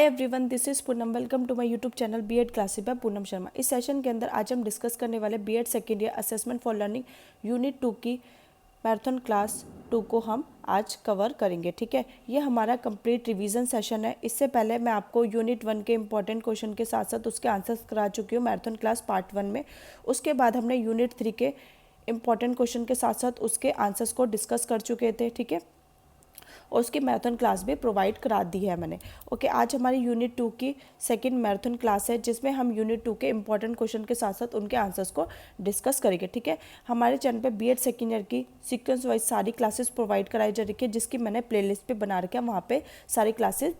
Everyone, this is Poonam. Welcome to my YouTube channel B Ed classes by Poonam Sharma. इस session के अंदर आज हम डिस्कस करने वाले B Ed second year assessment for learning unit 2 की मैराथन क्लास 2 को हम आज कवर करेंगे। ठीक है, ये हमारा कंप्लीट रिवीजन सेशन है। इससे पहले मैं आपको यूनिट 1 के इंपॉर्टेंट क्वेश्चन के साथ साथ उसके आंसर्स करा चुकी हूँ मैराथन क्लास पार्ट 1 में। उसके बाद हमने यूनिट 3 के इंपॉर्टेंट क्वेश्चन के साथ साथ उसके आंसर्स को डिस्कस कर चुके थे। ठीक है, और उसकी मैराथन क्लास भी प्रोवाइड करा दी है मैंने। ओके, आज हमारी यूनिट 2 की सेकंड मैराथन क्लास है, जिसमें हम यूनिट 2 के इंपॉर्टेंट क्वेश्चन के साथ साथ उनके आंसर्स को डिस्कस करेंगे। ठीक है, हमारे चैनल पे बीएड सेकेंड ईयर की सीक्वेंस वाइज सारी क्लासेस प्रोवाइड कराई जा रही है, जिसकी मैंने प्लेलिस्ट पे बना रखा है। वहाँ पे सारी क्लासेस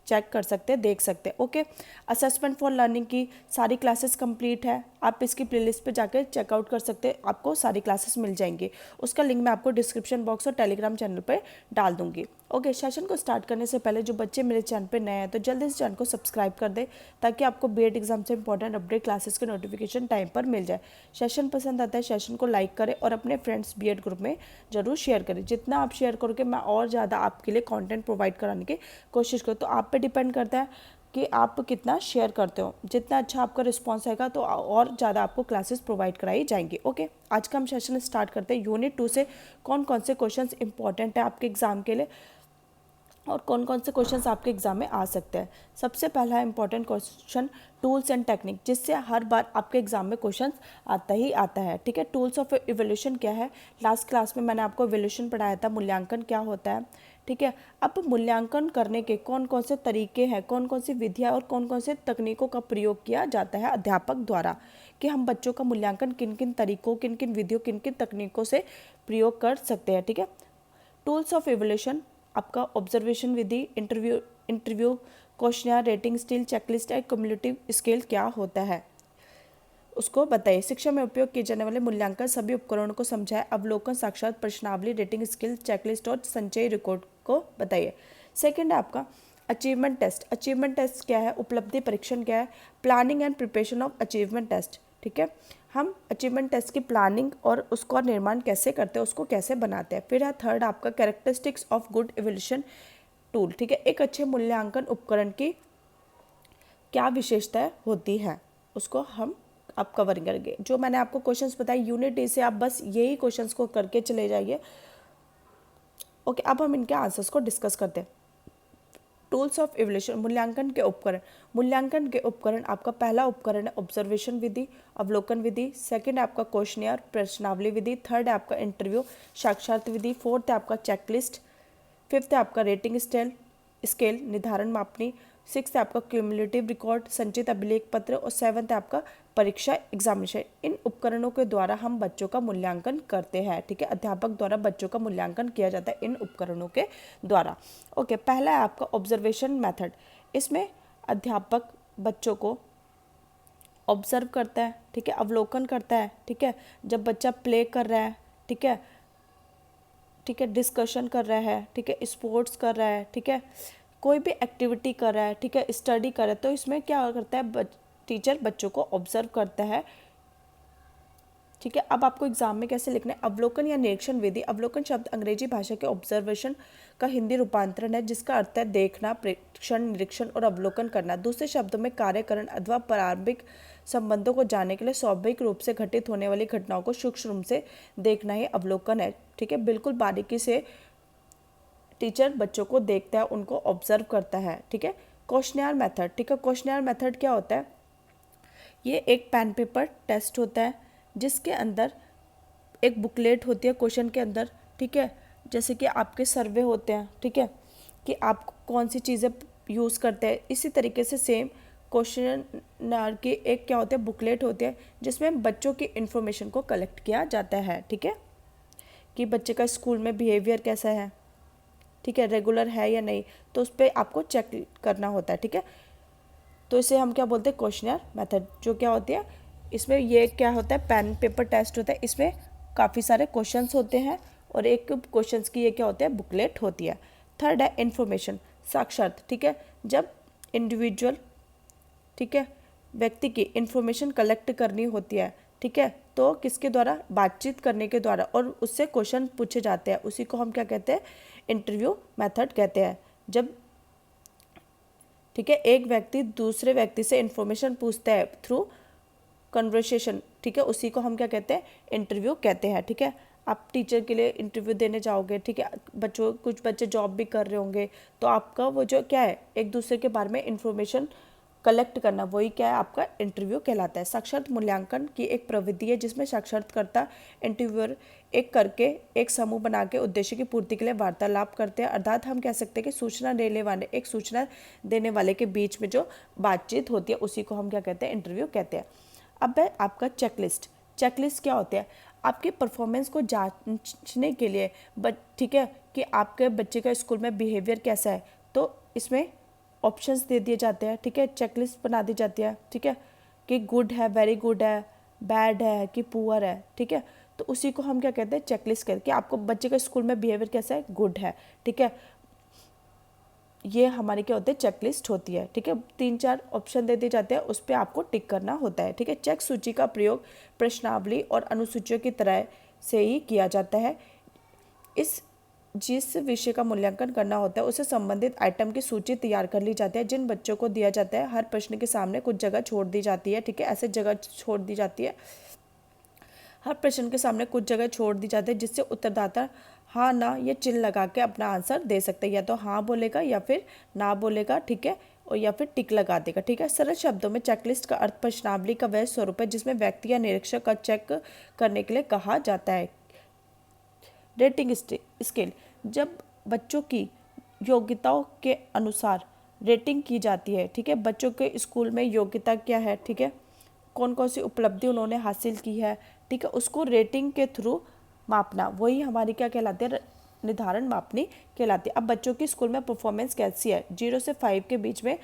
चेक कर सकते हैं, देख सकते हैं। ओके, असेसमेंट फॉर लर्निंग की सारी क्लासेस कंप्लीट है। आप इसकी प्लेलिस्ट पे जाकर चेकआउट कर सकते हैं, आपको सारी क्लासेस मिल जाएंगी। उसका लिंक मैं आपको डिस्क्रिप्शन बॉक्स और टेलीग्राम चैनल पे डाल दूंगी। ओके, सेशन को स्टार्ट करने से पहले जो बच्चे मेरे चैनल पे नए हैं तो जल्दी से चैनल को सब्सक्राइब कर दें, ताकि आपको बीएड एग्जाम से इंपॉर्टेंट अपडेट क्लासेस के नोटिफिकेशन टाइम पर मिल जाए। सेशन पसंद आता है, सेशन को लाइक करें और अपने फ्रेंड्स बीएड ग्रुप में जरूर शेयर करें। जितना आप शेयर करोगे मैं और ज़्यादा आपके लिए कॉन्टेंट प्रोवाइड कराने की कोशिश करूँ। तो आप पे डिपेंड करता है कि आप कितना शेयर करते हो। जितना अच्छा आपका रिस्पॉन्स आएगा तो और ज़्यादा आपको क्लासेस प्रोवाइड कराई जाएंगी। ओके, आज का हम सेशन स्टार्ट करते हैं। यूनिट 2 से कौन कौन से क्वेश्चंस इंपॉर्टेंट है आपके एग्जाम के लिए और कौन कौन से क्वेश्चंस आपके एग्जाम में आ सकते हैं। सबसे पहला important question tools and technique, जिससे हर बार आपके एग्जाम में क्वेश्चंस आता ही आता है। ठीक है, टूल्स ऑफ इवोल्यूशन क्या है? लास्ट क्लास में मैंने आपको इवोल्यूशन पढ़ाया था, मूल्यांकन क्या होता है। ठीक है, अब मूल्यांकन करने के कौन कौन से तरीके हैं, कौन कौन सी विधियाँ और कौन कौन से तकनीकों का प्रयोग किया जाता है अध्यापक द्वारा, कि हम बच्चों का मूल्यांकन किन किन तरीकों, किन किन विधियों, किन किन तकनीकों से प्रयोग कर सकते हैं। ठीक है, टूल्स ऑफ इवोल्यूशन आपका ऑब्जर्वेशन विधि, interview question, rating steel, checklist या क्युमुलेटिव स्केल क्या होता है उसको बताइए। शिक्षा में उपयोग किए जाने वाले मूल्यांकन सभी उपकरणों को समझाए। अवलोकन, साक्षात, प्रश्नावली, रेटिंग स्केल, चेकलिस्ट और संचयी रिकॉर्ड को बताइए। सेकंड है आपका अचीवमेंट टेस्ट। अचीवमेंट टेस्ट क्या है? उपलब्धि परीक्षण क्या है? Planning and preparation of achievement test. ठीक है, हम अचीवमेंट टेस्ट की प्लानिंग और उसका निर्माण कैसे करते हैं, उसको कैसे बनाते हैं। फिर है थर्ड आपका characteristics of good evolution tool. ठीक है, एक अच्छे मूल्यांकन उपकरण की क्या विशेषताएं होती है उसको हम आप कवर करेंगे। जो मैंने आपको क्वेश्चंस बताए यूनिट ए से, आप बस यही क्वेश्चंस को करके चले जाइए। ओके, अब हम इनके आंसर्स को डिस्कस करते हैं। टूल्स ऑफ इवोल्यूशन, मूल्यांकन के उपकरण। मूल्यांकन के उपकरण, आपका पहला उपकरण है ऑब्जर्वेशन विधि, अवलोकन विधि। सेकंड है आपका क्वेश्चनियर, प्रश्नावली विधि। थर्ड है आपका इंटरव्यू, साक्षात विधि। फोर्थ है आपका चेकलिस्ट। फिफ्थ है आपका रेटिंग स्केल, निर्धारण मापनी। सिक्स है आपका क्यूमुलेटिव रिकॉर्ड, संचित अभिलेख पत्र। और सेवन्थ है आपका परीक्षा एग्जामिनेशन। इन उपकरणों के द्वारा हम बच्चों का मूल्यांकन करते हैं। ठीक है, अध्यापक द्वारा बच्चों का मूल्यांकन किया जाता है इन उपकरणों के द्वारा। ओके, पहला है आपका ऑब्जर्वेशन मेथड। इसमें अध्यापक बच्चों को ऑब्जर्व करता है। ठीक है, अवलोकन करता है। ठीक है, जब बच्चा प्ले कर रहा है, ठीक है, ठीक है, डिस्कशन कर रहा है, ठीक है, स्पोर्ट्स कर रहा है, ठीक है, कोई भी एक्टिविटी कर रहा है, ठीक है, स्टडी कर रहा है, तो इसमें क्या करता है टीचर बच्चों को ऑब्जर्व करता है। ठीक है, अब आपको एग्जाम में कैसे लिखना है? अवलोकन या निरीक्षण विधि। अवलोकन शब्द अंग्रेजी भाषा के ऑब्जर्वेशन का हिंदी रूपांतरण है, जिसका अर्थ है देखना, प्रेक्षण, निरीक्षण और अवलोकन करना। दूसरे शब्दों में कार्यकरण अथवा प्रारंभिक संबंधों को जानने के लिए स्वाभाविक रूप से घटित होने वाली घटनाओं को सूक्ष्म रूप से देखना ही अवलोकन है। ठीक है, बिल्कुल बारीकी से टीचर बच्चों को देखता है, उनको ऑब्जर्व करता है। ठीक है, क्वेश्चनियर मेथड। ठीक है, क्वेश्चनियर मेथड क्या होता है? ये एक पेन पेपर टेस्ट होता है, जिसके अंदर एक बुकलेट होती है क्वेश्चन के अंदर। ठीक है, जैसे कि आपके सर्वे होते हैं, ठीक है, कि आप कौन सी चीज़ें यूज़ करते हैं, इसी तरीके से सेम क्वेश्चनर की एक क्या होती है, बुकलेट होती है, जिसमें बच्चों की इन्फॉर्मेशन को कलेक्ट किया जाता है। ठीक है, कि बच्चे का स्कूल में बिहेवियर कैसा है, ठीक है, रेगुलर है या नहीं, तो उस पर आपको चेक करना होता है। ठीक है, तो इसे हम क्या बोलते हैं? Questionnaire method. जो क्या होती है, इसमें ये क्या होता है, पेन पेपर टेस्ट होता है। इसमें काफ़ी सारे क्वेश्चंस होते हैं और एक क्वेश्चंस की ये क्या होता है, बुकलेट होती है। थर्ड है इन्फॉर्मेशन, साक्षात। ठीक है, जब इंडिविजुअल, ठीक है, व्यक्ति की इन्फॉर्मेशन कलेक्ट करनी होती है, ठीक है, तो किसके द्वारा? बातचीत करने के द्वारा, और उससे क्वेश्चन पूछे जाते हैं। उसी को हम क्या कहते हैं? इंटरव्यू मेथड कहते हैं। जब ठीक है, एक व्यक्ति दूसरे व्यक्ति से इन्फॉर्मेशन पूछता है थ्रू कन्वर्सेशन, ठीक है, उसी को हम क्या कहते हैं, इंटरव्यू कहते हैं। ठीक है, आप टीचर के लिए इंटरव्यू देने जाओगे, ठीक है, कुछ बच्चे जॉब भी कर रहे होंगे, तो आपका वो जो क्या है, एक दूसरे के बारे में इंफॉर्मेशन कलेक्ट करना, वही क्या है, आपका इंटरव्यू कहलाता है। साक्षात्कार मूल्यांकन की एक प्रविधि है जिसमें साक्षात्कारकर्ता इंटरव्यूअर एक करके एक समूह बना के उद्देश्य की पूर्ति के लिए वार्तालाप करते हैं। अर्थात हम कह सकते हैं कि सूचना देने वाले के बीच में जो बातचीत होती है उसी को हम क्या कहते हैं, इंटरव्यू कहते हैं। अब है आपका चेकलिस्ट क्या होता है, आपकी परफॉर्मेंस को जांचने के लिए ठीक है, कि आपके बच्चे का स्कूल में बिहेवियर कैसा है, तो इसमें ऑप्शंस दे दिए जाते हैं। ठीक है, चेकलिस्ट बना दी जाती है। ठीक है, कि गुड है, वेरी गुड है, बैड है कि पुअर है। ठीक है, तो उसी को हम क्या कहते हैं, चेकलिस्ट करके आपको बच्चे का स्कूल में बिहेवियर कैसा है, गुड है। ठीक है, ये हमारी क्या होती है, चेकलिस्ट होती है। ठीक है, 3-4 ऑप्शन दे दिए जाते हैं, उस पर आपको टिक करना होता है। ठीक है, चेक सूची का प्रयोग प्रश्नावली और अनुसूचियों की तरह से ही किया जाता है। जिस विषय का मूल्यांकन करना होता है उससे संबंधित आइटम की सूची तैयार कर ली जाती है। जिन बच्चों को दिया जाता है हर प्रश्न के सामने कुछ जगह छोड़ दी जाती है। ठीक है, ऐसे जगह छोड़ दी जाती है, हर प्रश्न के सामने कुछ जगह छोड़ दी जाती है जिससे उत्तरदाता हाँ ना ये चिन्ह लगा के अपना आंसर दे सकते हैं, या तो हाँ बोलेगा या फिर ना बोलेगा। ठीक है, और या फिर टिक लगा देगा। ठीक है, सरल शब्दों में चेकलिस्ट का अर्थ प्रश्नावली का वह स्वरूप है जिसमें व्यक्ति या निरीक्षक का चेक करने के लिए कहा जाता है। रेटिंग स्केल, जब बच्चों की योग्यताओं के अनुसार रेटिंग की जाती है। ठीक है, बच्चों के स्कूल में योग्यता क्या है, ठीक है, कौन कौन सी उपलब्धि उन्होंने हासिल की है, ठीक है, उसको रेटिंग के थ्रू मापना, वही हमारी क्या कहलाती है, निर्धारण मापनी कहलाती है। अब बच्चों की स्कूल में परफॉर्मेंस कैसी है, 0 से 5 के बीच में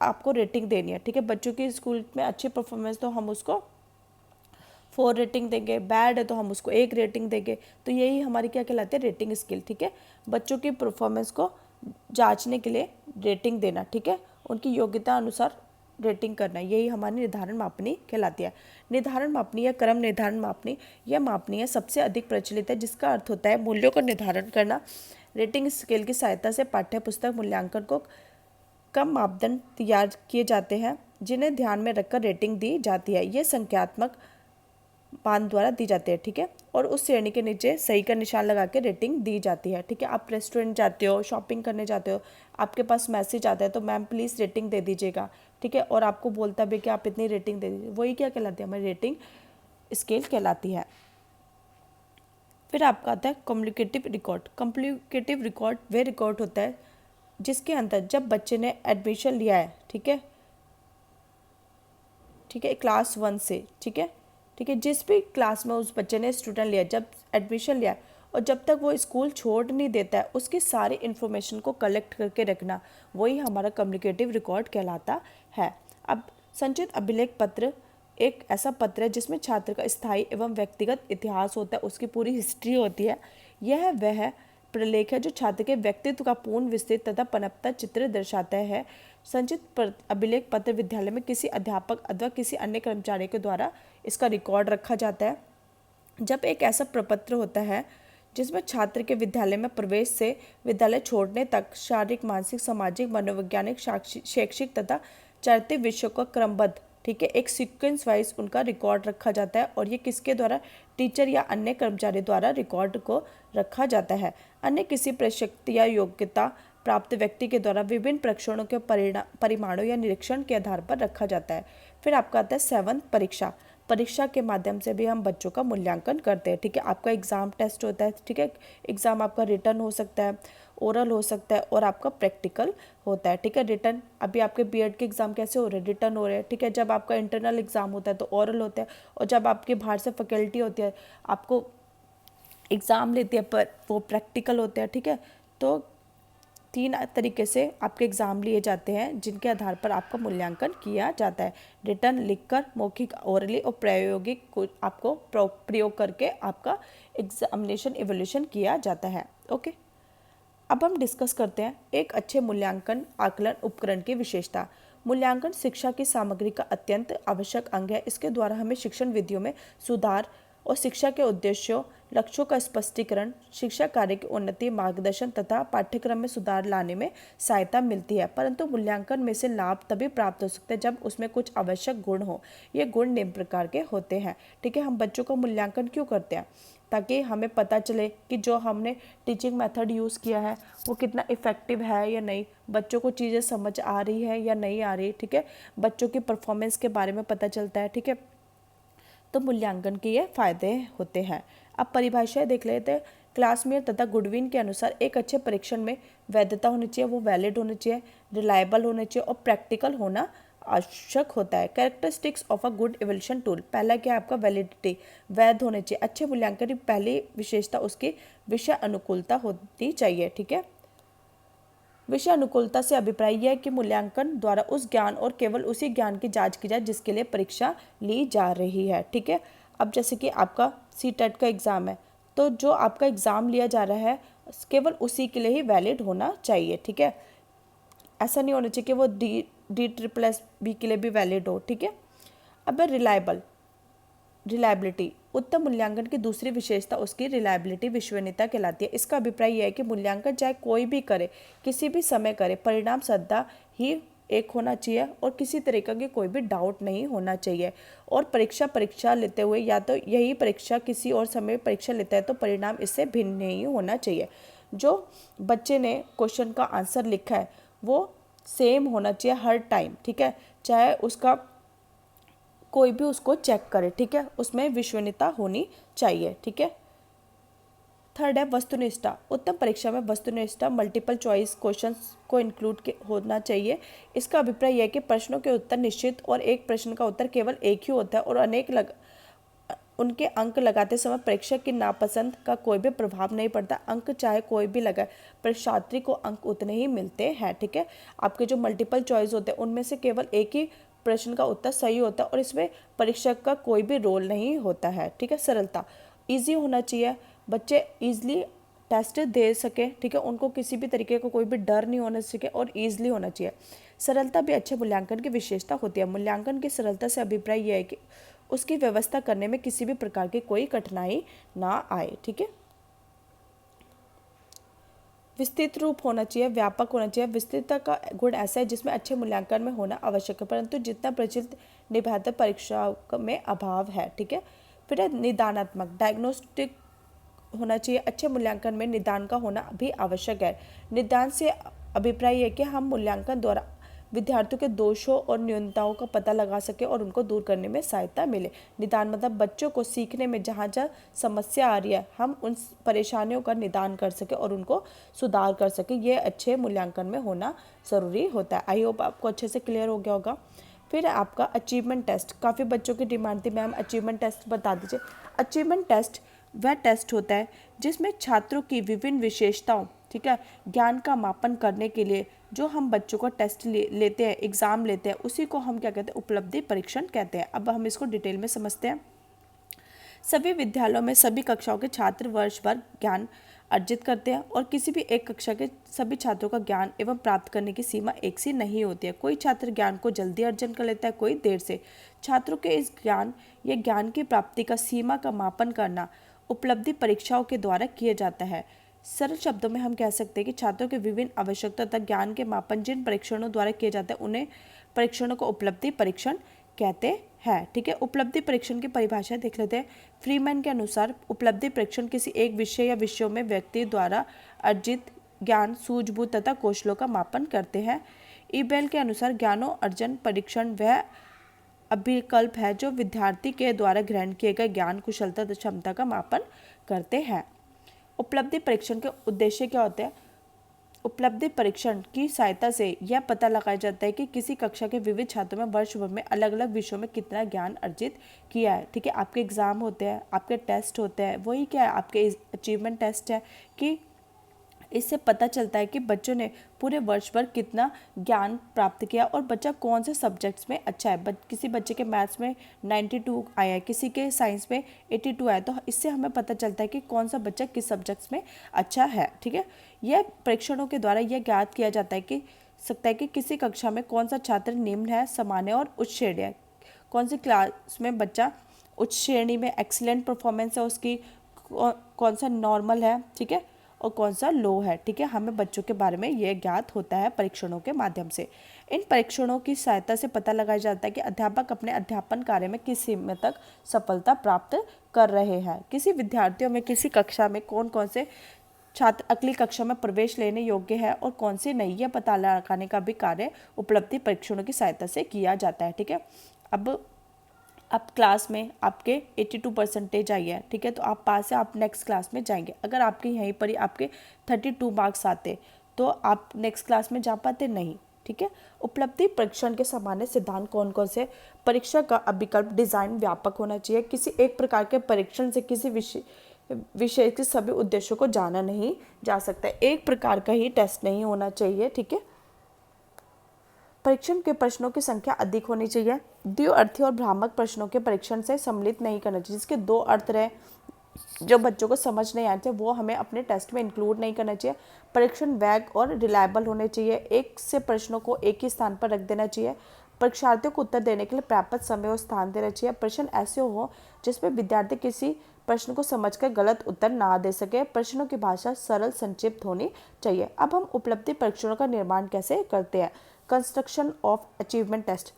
आपको रेटिंग देनी है। ठीक है, बच्चों की स्कूल में अच्छी परफॉर्मेंस तो हम उसको 4 रेटिंग देंगे, बैड है तो हम उसको 1 रेटिंग देंगे। तो यही हमारी क्या कहलाती है, रेटिंग स्किल। ठीक है, बच्चों की परफॉर्मेंस को जांचने के लिए रेटिंग देना। ठीक है, उनकी योग्यता अनुसार रेटिंग करना, यही हमारी निर्धारण मापनी कहलाती है। निर्धारण मापनी या क्रम निर्धारण मापनी, यह मापनी है सबसे अधिक प्रचलित है जिसका अर्थ होता है मूल्यों का निर्धारण करना। रेटिंग स्केल की सहायता से पाठ्य पुस्तक मूल्यांकन को कम मापदंड तैयार किए जाते हैं जिन्हें ध्यान में रखकर रेटिंग दी जाती है। ये संख्यात्मक मान द्वारा दी जाती है। ठीक है, और उस श्रेणी के नीचे सही का निशान लगा के रेटिंग दी जाती है। ठीक है, आप रेस्टोरेंट जाते हो, शॉपिंग करने जाते हो, आपके पास मैसेज आता है तो मैम प्लीज़ रेटिंग दे दीजिएगा। ठीक है, और आपको बोलता भी कि आप इतनी रेटिंग दे दीजिए, वही क्या कहलाती है, हमारी रेटिंग स्केल कहलाती है। फिर आपका आता है कम्युनिकेटिव रिकॉर्ड। कम्युनिकेटिव रिकॉर्ड वह रिकॉर्ड होता है जिसके अंदर जब बच्चे ने एडमिशन लिया है, ठीक है, ठीक है, क्लास 1 से, ठीक है, ठीक है, जिस भी क्लास में उस बच्चे ने स्टूडेंट लिया, जब एडमिशन लिया और जब तक वो स्कूल छोड़ नहीं देता है उसकी सारी इन्फॉर्मेशन को कलेक्ट करके रखना, वही हमारा कम्युनिकेटिव रिकॉर्ड कहलाता है। अब संचित अभिलेख पत्र एक ऐसा पत्र है जिसमें छात्र का स्थायी एवं व्यक्तिगत इतिहास होता है, उसकी पूरी हिस्ट्री होती है। यह वह प्रलेख है जो छात्र के व्यक्तित्व का पूर्ण, विस्तृत तथा पनपता चित्र दर्शाता है। संचित अभिलेख पत्र विद्यालय में किसी अध्यापक अथवा किसी अन्य कर्मचारी के द्वारा इसका रिकॉर्ड रखा जाता है। जब एक ऐसा प्रपत्र होता है जिसमें छात्र के विद्यालय में प्रवेश से विद्यालय छोड़ने तक शारीरिक, मानसिक, सामाजिक, मनोवैज्ञानिक, शैक्षिक तथा चारित्रिक विषयों का क्रमबद्ध, ठीक है, एक सीक्वेंस वाइज उनका रिकॉर्ड रखा जाता है और ये किसके द्वारा, टीचर या अन्य कर्मचारी द्वारा रिकॉर्ड को रखा जाता है। अन्य किसी प्रशिक्षक या योग्यता प्राप्त व्यक्ति के द्वारा विभिन्न परीक्षणों के परिमाणों या निरीक्षण के आधार पर रखा जाता है। फिर आपका आता है 7 परीक्षा के माध्यम से भी हम बच्चों का मूल्यांकन करते हैं। ठीक है, आपका एग्ज़ाम टेस्ट होता है। ठीक है, एग्ज़ाम आपका रिटर्न हो सकता है, ओरल हो सकता है और आपका प्रैक्टिकल होता है। ठीक है, रिटर्न अभी आपके बीएड के एग्ज़ाम कैसे हो रहे हैं, रिटर्न हो रहे हैं। ठीक है, जब आपका इंटरनल एग्ज़ाम होता है तो ओरल होता है, और जब आपके बाहर से फैकल्टी होती है आपको एग्ज़ाम लेती है पर वो प्रैक्टिकल होते हैं। ठीक है, तो 3 तरीके से आपके एग्ज़ाम लिए जाते हैं जिनके आधार पर आपका मूल्यांकन किया जाता है। रिटर्न लिखकर, मौखिक ओरली और प्रायोगिक को आपको प्रयोग करके आपका एग्जामिनेशन इवैल्यूएशन किया जाता है। ओके, अब हम डिस्कस करते हैं एक अच्छे मूल्यांकन आकलन उपकरण की विशेषता। मूल्यांकन शिक्षा की सामग्री का अत्यंत आवश्यक अंग है। इसके द्वारा हमें शिक्षण विधियों में सुधार और शिक्षा के उद्देश्यों, लक्ष्यों का स्पष्टीकरण, शिक्षा कार्य की उन्नति, मार्गदर्शन तथा पाठ्यक्रम में सुधार लाने में सहायता मिलती है। परंतु मूल्यांकन में से लाभ तभी प्राप्त हो सकते हैं जब उसमें कुछ आवश्यक गुण हो। ये गुण निम्न प्रकार के होते हैं। ठीक है, हम बच्चों का मूल्यांकन क्यों करते हैं? ताकि हमें पता चले कि जो हमने टीचिंग मेथड यूज़ किया है वो कितना इफ़ेक्टिव है या नहीं, बच्चों को चीज़ें समझ आ रही है या नहीं आ रही। ठीक है, बच्चों की परफॉर्मेंस के बारे में पता चलता है। ठीक है, तो मूल्यांकन के ये फायदे होते हैं। अब परिभाषाएं देख लेते हैं। क्लासमेट तथा गुडविन के अनुसार एक अच्छे परीक्षण में वैधता होनी चाहिए, वो वैलिड होनी चाहिए, रिलायबल होने चाहिए और प्रैक्टिकल होना आवश्यक होता है। Characteristics of a good evaluation tool, पहला क्या है आपका? वैलिडिटी, वैध होने चाहिए। अच्छे मूल्यांकन की पहली विशेषता उसकी विषय अनुकूलता होनी चाहिए। ठीक है, विषय अनुकूलता से अभिप्राय यह है कि मूल्यांकन द्वारा उस ज्ञान और केवल उसी ज्ञान की जांच की जाए जिसके लिए परीक्षा ली जा रही है। ठीक है, अब जैसे कि आपका सीटेट का एग्ज़ाम है, तो जो आपका एग्ज़ाम लिया जा रहा है केवल उसी के लिए ही वैलिड होना चाहिए। ठीक है, ऐसा नहीं होना चाहिए कि वो D++B के लिए भी वैलिड हो। ठीक है, अब रिलायबल, रिलायबिलिटी, उत्तम मूल्यांकन की दूसरी विशेषता उसकी रिलायबिलिटी, विश्वसनीयता कहलाती है। इसका अभिप्राय यह है कि मूल्यांकन चाहे कोई भी करे, किसी भी समय करे, परिणाम सदा ही एक होना चाहिए और किसी तरीके की कोई भी डाउट नहीं होना चाहिए। और परीक्षा लेते हुए या तो यही परीक्षा किसी और समय परीक्षा लेता है तो परिणाम इससे भिन्न नहीं होना चाहिए। जो बच्चे ने क्वेश्चन का आंसर लिखा है वो सेम होना चाहिए हर टाइम। ठीक है, चाहे उसका कोई भी उसको चेक करे। ठीक है, उसमें विश्वसनीयता होनी चाहिए। ठीक है, थर्ड है वस्तुनिष्ठता। उत्तम परीक्षा में वस्तुनिष्ठता, मल्टीपल चॉइस क्वेश्चंस को इंक्लूड होना चाहिए। इसका अभिप्राय यह है कि प्रश्नों के उत्तर निश्चित और एक प्रश्न का उत्तर केवल एक ही होता है और उनके अंक लगाते समय परीक्षक की नापसंद का कोई भी प्रभाव नहीं पड़ता। अंक चाहे कोई भी लगाए पर छात्री को अंक उतने ही मिलते हैं। ठीक है, आपके जो मल्टीपल चॉइस होते हैं उनमें से केवल एक ही प्रश्न का उत्तर सही होता है और इसमें परीक्षक का कोई भी रोल नहीं होता है। ठीक है, सरलता, ईजी होना चाहिए, बच्चे ईजिली टेस्ट दे सके। ठीक है, उनको किसी भी तरीके का कोई भी डर नहीं होना चाहिए और ईजिली होना चाहिए। सरलता भी अच्छे मूल्यांकन की विशेषता होती है। मूल्यांकन की सरलता से अभिप्राय यह है कि उसकी व्यवस्था करने में किसी भी प्रकार की कोई कठिनाई ना आए। ठीक है, विस्तृत रूप होना चाहिए, व्यापक होना चाहिए। विस्तृतता का गुण ऐसा है जिसमें अच्छे मूल्यांकन में होना आवश्यक है, परंतु जितना प्रचलित निबंधन परीक्षाओं में अभाव है। ठीक है, फिर है निदानात्मक, डायग्नोस्टिक होना चाहिए। अच्छे मूल्यांकन में निदान का होना भी आवश्यक है। निदान से अभिप्राय है कि हम मूल्यांकन द्वारा विद्यार्थियों के दोषों और न्यूनताओं का पता लगा सके और उनको दूर करने में सहायता मिले। निदान मतलब बच्चों को सीखने में जहाँ जहाँ समस्या आ रही है हम उन परेशानियों का निदान कर सके और उनको सुधार कर सके। ये अच्छे मूल्यांकन में होना ज़रूरी होता है। आई होप आपको अच्छे से क्लियर हो गया होगा। फिर आपका अचीवमेंट टेस्ट, काफ़ी बच्चों की डिमांड थी मैम अचीवमेंट टेस्ट बता दीजिए। अचीवमेंट टेस्ट वह टेस्ट होता है जिसमें छात्रों की विभिन्न विशेषताओं, ठीक है, ज्ञान का मापन करने के लिए जो हम बच्चों को टेस्ट लेते हैं, एग्ज़ाम लेते हैं, उसी को हम क्या कहते हैं? उपलब्धि परीक्षण कहते हैं। अब हम इसको डिटेल में समझते हैं। सभी विद्यालयों में सभी कक्षाओं के छात्र वर्ष भर ज्ञान अर्जित करते हैं और किसी भी एक कक्षा के सभी छात्रों का ज्ञान एवं प्राप्त करने की सीमा एक सी नहीं होती है। कोई छात्र ज्ञान को जल्दी अर्जन कर लेता है, कोई देर से। छात्रों के इस ज्ञान या ज्ञान की प्राप्ति का सीमा का मापन करना उपलब्धि परीक्षाओं के द्वारा किया जाता है। सरल शब्दों में हम कह सकते हैं कि छात्रों के विभिन्न आवश्यकता तक ज्ञान के मापन जिन परीक्षणों द्वारा किए जाते हैं उन्हें परीक्षणों को उपलब्धि परीक्षण कहते हैं। ठीक है, उपलब्धि परीक्षण की परिभाषा देख लेते हैं। फ्रीमैन के अनुसार उपलब्धि परीक्षण किसी एक विषय या विषयों में व्यक्ति द्वारा अर्जित ज्ञान, सूझबूझ तथा कौशलों का मापन करते हैं। ईबेल के अनुसार ज्ञानो अर्जन परीक्षण वह अभिकल्प है जो विद्यार्थी के द्वारा ग्रहण किए गए ज्ञान, कुशलता तथा क्षमता का मापन करते हैं। उपलब्धि परीक्षण के उद्देश्य क्या होते हैं? उपलब्धि परीक्षण की सहायता से यह पता लगाया जाता है कि किसी कक्षा के विविध छात्रों में वर्ष भर में अलग अलग विषयों में कितना ज्ञान अर्जित किया है। ठीक है, आपके एग्जाम होते हैं, आपके टेस्ट होते हैं, वही क्या है? आपके अचीवमेंट टेस्ट है कि इससे पता चलता है कि बच्चों ने पूरे वर्ष भर कितना ज्ञान प्राप्त किया और बच्चा कौन से सब्जेक्ट्स में अच्छा है। किसी बच्चे के मैथ्स में 92 आया है, किसी के साइंस में 82 आया, तो इससे हमें पता चलता है कि कौन सा बच्चा किस सब्जेक्ट्स में अच्छा है। ठीक है, यह परीक्षणों के द्वारा यह ज्ञात किया जाता है कि किसी कक्षा में कौन सा छात्र निम्न है, सामान्य और उच्च श्रेणी है, कौन सी क्लास में बच्चा उच्च श्रेणी में, एक्सीलेंट परफॉर्मेंस है उसकी, कौन सा नॉर्मल है, ठीक है, और कौन सा लो है, ठीक है। हमें बच्चों के बारे में ये ज्ञात होता है परीक्षणों के माध्यम से। इन परीक्षणों की सहायता से पता लगाया जाता है कि अध्यापक अपने अध्यापन कार्य में किस सीमा तक सफलता प्राप्त कर रहे हैं। किसी विद्यार्थियों में किसी कक्षा में कौन कौन से छात्र अगली कक्षा में प्रवेश लेने योग्य है और कौन से नहीं, यह पता लगाने का भी कार्य उपलब्धि परीक्षणों की सहायता से किया जाता है, ठीक है। अब क्लास में आपके 82% आई है, ठीक है, तो आप पास है, आप नेक्स्ट क्लास में जाएंगे। अगर आपके यहीं पर ही आपके 32 मार्क्स आते तो आप नेक्स्ट क्लास में जा पाते नहीं, ठीक है। उपलब्धि परीक्षण के सामान्य सिद्धांत कौन कौन से? परीक्षा का विकल्प डिजाइन व्यापक होना चाहिए। किसी एक प्रकार के परीक्षण से किसी विषय के सभी उद्देश्यों को जाना नहीं जा सकता। एक प्रकार का ही टेस्ट नहीं होना चाहिए, ठीक है। परीक्षण के प्रश्नों की संख्या अधिक होनी चाहिए। द्विअर्थी और भ्रामक प्रश्नों के परीक्षण से सम्मिलित नहीं करना चाहिए। जिसके दो अर्थ रहे, जो बच्चों को समझ नहीं आते, वो हमें अपने टेस्ट में इंक्लूड नहीं करना चाहिए। परीक्षण वैध और रिलायबल होने चाहिए। एक से प्रश्नों को एक ही स्थान पर रख देना चाहिए। परीक्षार्थियों को उत्तर देने के लिए पर्याप्त समय और स्थान देना चाहिए। प्रश्न ऐसे हो जिसमें विद्यार्थी किसी प्रश्न को समझकर गलत उत्तर ना दे सके। प्रश्नों की भाषा सरल संक्षिप्त होनी चाहिए। अब हम उपलब्धि परीक्षणों का निर्माण कैसे करते हैं? Construction of achievement test.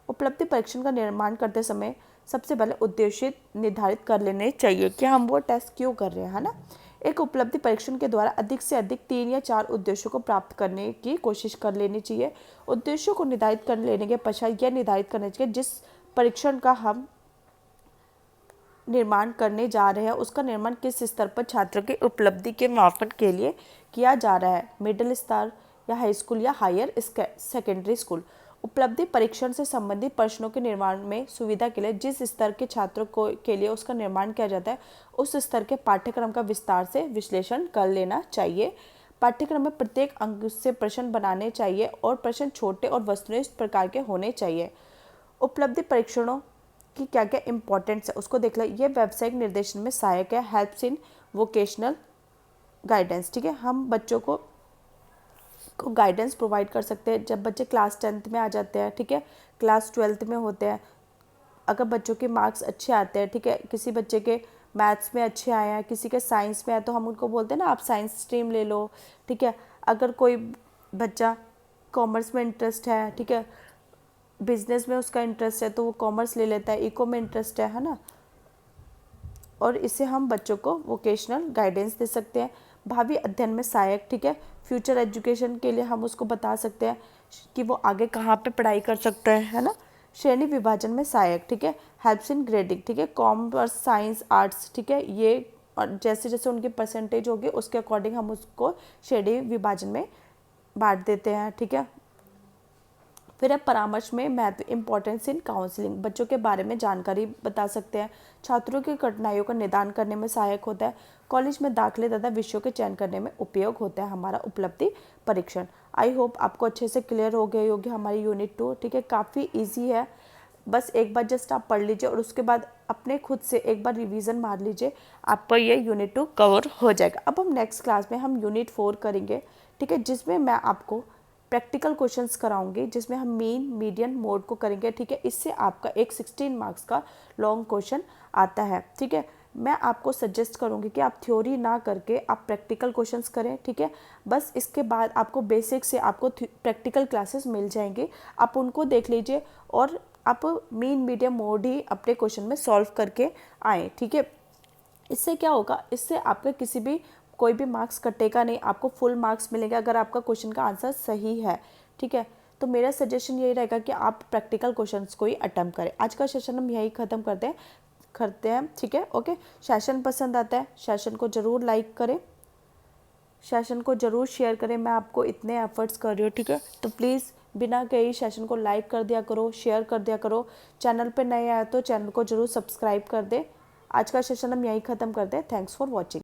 उपलब्धि परीक्षण का निर्माण करते समय सबसे पहले उद्देश्य निर्धारित कर लेने चाहिए कि हम वो टेस्ट क्यों कर रहे हैं, है ना। एक उपलब्धि परीक्षण के द्वारा अधिक से अधिक 3 या 4 उद्देश्यों को प्राप्त करने की कोशिश कर लेनी चाहिए। उद्देश्यों को निर्धारित कर लेने के पश्चात यह निर्धारित करना चाहिए जिस परीक्षण का हम निर्माण करने जा रहे हैं उसका निर्माण किस स्तर पर छात्रों की उपलब्धि के मापन के लिए किया जा रहा है, मिडिल स्तर या हाई स्कूल या हायर सेकेंडरी स्कूल। उपलब्धि परीक्षण से संबंधित प्रश्नों के निर्माण में सुविधा के लिए जिस स्तर के छात्रों को के लिए उसका निर्माण किया जाता है उस स्तर के पाठ्यक्रम का विस्तार से विश्लेषण कर लेना चाहिए। पाठ्यक्रम में प्रत्येक अंक से प्रश्न बनाने चाहिए और प्रश्न छोटे और वस्तुनिष्ठ प्रकार के होने चाहिए। उपलब्धि परीक्षणों की क्या क्या इंपॉर्टेंस है उसको देख लें। ये व्यावसायिक निर्देशन में सहायक है, हेल्प्स इन वोकेशनल गाइडेंस, ठीक है। हम बच्चों को गाइडेंस प्रोवाइड कर सकते हैं जब बच्चे क्लास 10th में आ जाते हैं, ठीक है, क्लास 12th में होते हैं। अगर बच्चों के मार्क्स अच्छे आते हैं, ठीक है, किसी बच्चे के मैथ्स में अच्छे आए हैं, किसी के साइंस में आए, तो हम उनको बोलते हैं ना आप साइंस स्ट्रीम ले लो, ठीक है। अगर कोई बच्चा कॉमर्स में इंटरेस्ट है, ठीक है, बिजनेस में उसका इंटरेस्ट है तो वो कॉमर्स ले लेता है, इको में इंटरेस्ट है ना, और इससे हम बच्चों को वोकेशनल गाइडेंस दे सकते हैं। भावी अध्ययन में सहायक, ठीक है, फ्यूचर एजुकेशन के लिए हम उसको बता सकते हैं कि वो आगे कहाँ पे पढ़ाई कर सकता है ना। श्रेणी विभाजन में सहायक, ठीक है, हेल्प्स इन ग्रेडिंग, ठीक है, कॉमर्स साइंस आर्ट्स, ठीक है, ये और जैसे जैसे उनकी परसेंटेज होगी उसके अकॉर्डिंग हम उसको श्रेणी विभाजन में बांट देते हैं, ठीक है। फिर है परामर्श में महत्व, इंपॉर्टेंस इन काउंसलिंग, बच्चों के बारे में जानकारी बता सकते हैं। छात्रों की कठिनाइयों का निदान करने में सहायक होता है। कॉलेज में दाखिले तथा विषयों के चयन करने में उपयोग होता है हमारा उपलब्धि परीक्षण। आई होप आपको अच्छे से क्लियर हो गए होगी हमारी यूनिट 2, ठीक है। काफ़ी ईजी है, बस एक बार जस्ट आप पढ़ लीजिए और उसके बाद अपने खुद से एक बार रिवीजन मार लीजिए, आपका ये यूनिट 2 कवर हो जाएगा। अब हम नेक्स्ट क्लास में हम यूनिट 4 करेंगे, ठीक है, जिसमें मैं आपको प्रैक्टिकल क्वेश्चंस कराऊंगी, जिसमें हम मीन मीडियन मोड को करेंगे, ठीक है। इससे आपका एक 16 मार्क्स का लॉन्ग क्वेश्चन आता है, ठीक है। मैं आपको सजेस्ट करूंगी कि आप थ्योरी ना करके आप प्रैक्टिकल क्वेश्चंस करें, ठीक है। बस इसके बाद आपको बेसिक से आपको प्रैक्टिकल क्लासेस मिल जाएंगे, आप उनको देख लीजिए और आप मीन मीडियम मोड ही अपने क्वेश्चन में सॉल्व करके आएँ, ठीक है। इससे क्या होगा, इससे आपका किसी भी कोई भी मार्क्स कटेगा नहीं, आपको फुल मार्क्स मिलेंगे अगर आपका क्वेश्चन का आंसर सही है, ठीक है। तो मेरा सजेशन यही रहेगा कि आप प्रैक्टिकल क्वेश्चंस को ही अटेम्प्ट करें। आज का सेशन हम यही ख़त्म करते हैं, ठीक है, ओके। सेशन पसंद आता है, सेशन को ज़रूर लाइक करें, सेशन को ज़रूर शेयर करें। मैं आपको इतने एफर्ट्स कर रही हूँ, ठीक है, तो प्लीज़ बिना कहीं सेशन को लाइक कर दिया करो, शेयर कर दिया करो। चैनल पे नए आए तो चैनल को ज़रूर सब्सक्राइब कर दे। आज का सेशन हम यहीं ख़त्म करते हैं। Thanks for watching.